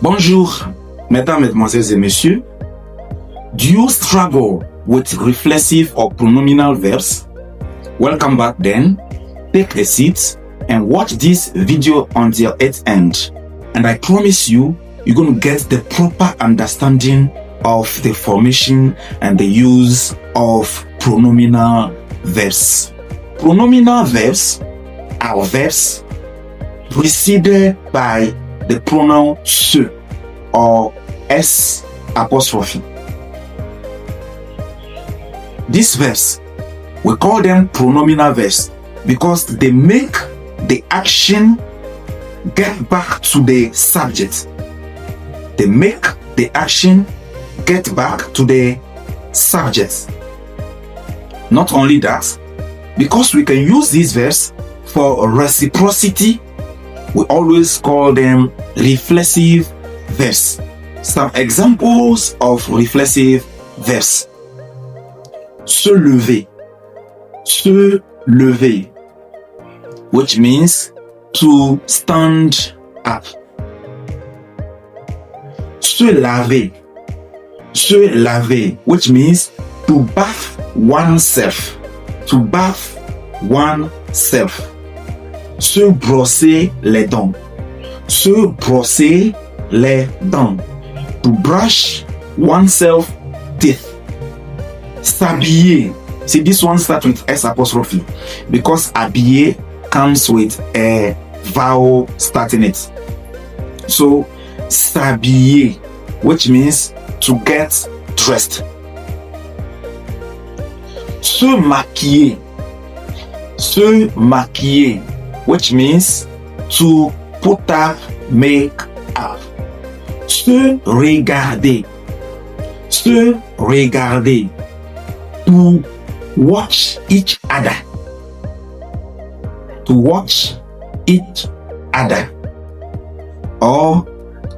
Bonjour, mesdames, mesdemoiselles et messieurs. Do you struggle with reflexive or pronominal verbs? Welcome back then. Take a seat and watch this video until its end. And I promise you, you're going to get the proper understanding of the formation and the use of pronominal verbs. Pronominal verbs are verbs preceded by the pronoun se or s apostrophe. These verbs, we call them pronominal verbs because they make the action get back to the subject. They make the action get back to the subject. Not only that, because we can use these verbs for reciprocity, we always call them reflexive verbs. Some examples of reflexive verbs. Se lever. Se lever, which means to stand up. Se laver. Se laver, which means to bath oneself. To bath oneself. Se brosser les dents. Se brosser les dents. To brush oneself teeth. S'habiller. See, this one starts with S apostrophe because habiller comes with a vowel starting it. So, s'habiller, which means to get dressed. Se maquiller. Se maquiller, which means to put up make-up. Se regarder. Se regarder. To watch each other. To watch each other. Or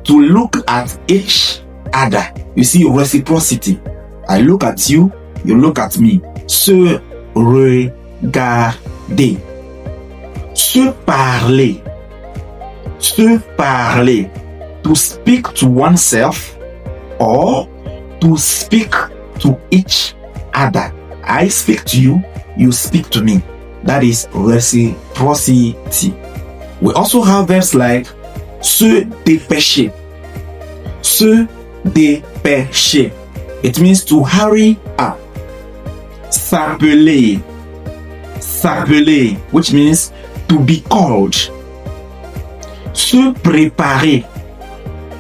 to look at each other. You see, reciprocity. I look at you, you look at me. Se regarder. Se parler. Se parler. To speak to oneself or to speak to each other. I speak to you, you speak to me. That is reciprocity. We also have verbs like se dépêcher. Se dépêcher. It means to hurry up. S'appeler. S'appeler, which means to be called. Se préparer.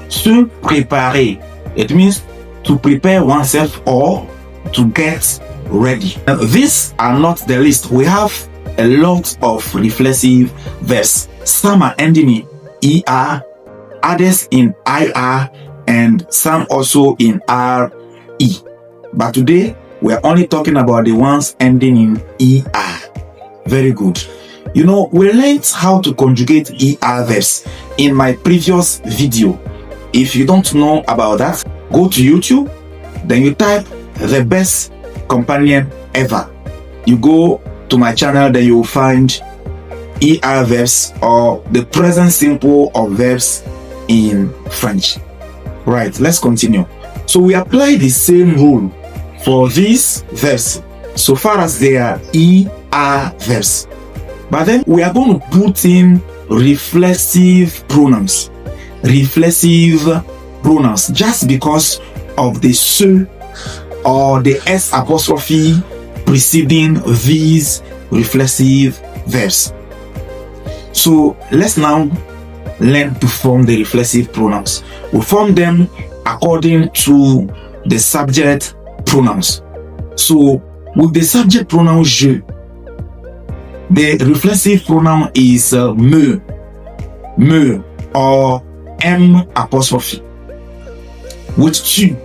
Se préparer. It means to prepare oneself or to get ready. Now, these are not the list. We have a lot of reflexive verbs. Some are ending in ER, others in IR, and some also in RE. But today, we are only talking about the ones ending in ER. Very good. You know, we learned how to conjugate ER verbs in my previous video. If you don't know about that, go to YouTube, then you type the best companion ever. You go to my channel, then you will find ER verbs or the present simple of verbs in French. Right, let's continue. So we apply the same rule for these verbs so far as they are ER verbs. But then we are going to put in reflexive pronouns. Reflexive pronouns just because of the se or the s apostrophe preceding these reflexive verbs. So let's now learn to form the reflexive pronouns. We form them according to the subject pronouns. So with the subject pronoun je, the reflexive pronoun is me, me, or m apostrophe. With tu,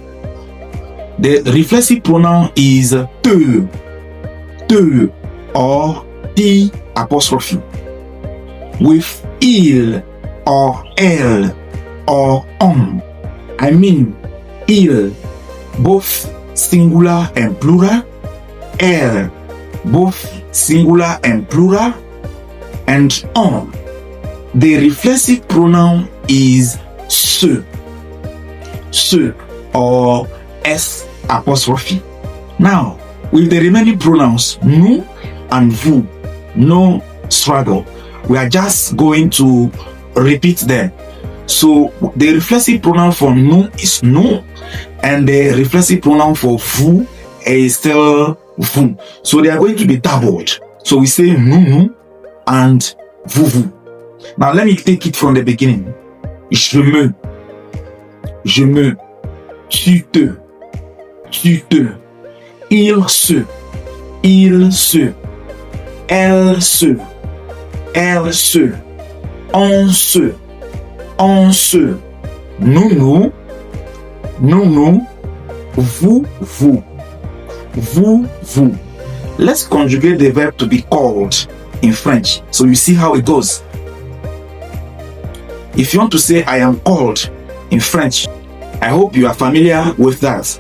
the reflexive pronoun is te, te, or t apostrophe. With il, or elle, or on, I mean il, both singular and plural, elle, both singular and plural, and on. The reflexive pronoun is se. se, or S apostrophe. Now, with the remaining pronouns, nous and vous, no struggle. We are just going to repeat them. So, the reflexive pronoun for nous is nous, and the reflexive pronoun for vous is still vous. So, they are going to be doubled. So, we say nous and vous. Now, let me take it from the beginning. Je me, tu te, il se, elle se, on se, nous, vous. Let's conjugate the verb to be called in French, so you see how it goes. If you want to say I am called in French, I hope you are familiar with that.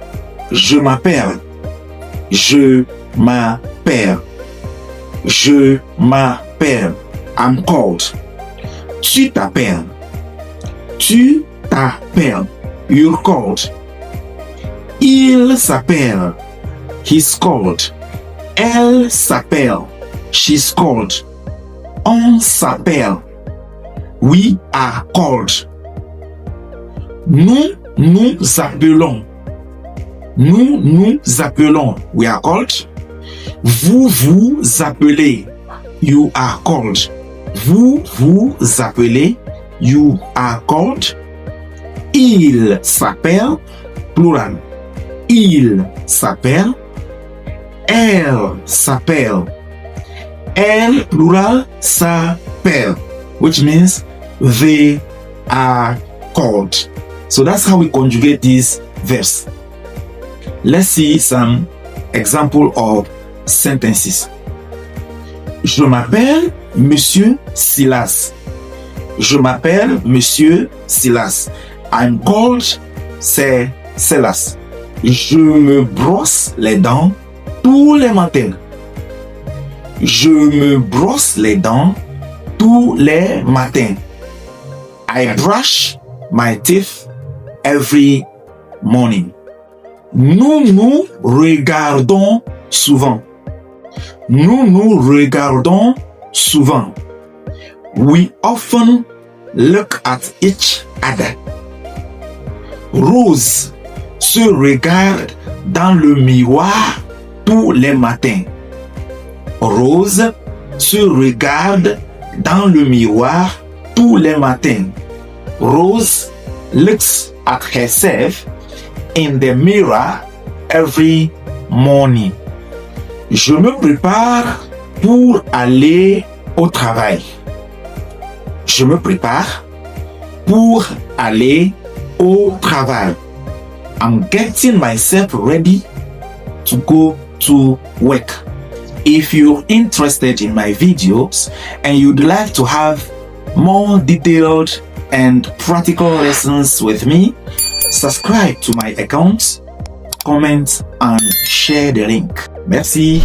Je m'appelle. I'm called. Tu t'appelles. You're called. Il s'appelle. He's called. Elle s'appelle. She's called. On s'appelle. We are called. Nous appelons. Nous appelons. We are called. Vous appelez. You are called. Vous appelez. You are called. Il s'appelle. Plural. Il s'appelle. Elle s'appelle. Elle, plural, s'appelle. Which means they are called. So that's how we conjugate these verbs. Let's see some example of sentences. Je m'appelle Monsieur Silas. Je m'appelle Monsieur Silas. I'm called Silas. Je me brosse les dents tous les matins. Je me brosse les dents tous les matins. I brush my teeth every morning. Nous regardons souvent. Nous regardons souvent. We often look at each other. Rose se regarde dans le miroir tous les matins. Rose se regarde dans le miroir tous les matins. Rose looks at herself in the mirror every morning. Je me prépare pour aller au travail. Je me prépare pour aller au travail. I'm getting myself ready to go to work. If you're interested in my videos and you'd like to have more detailed and practical lessons with me, subscribe to my account, comment and share the link. Merci.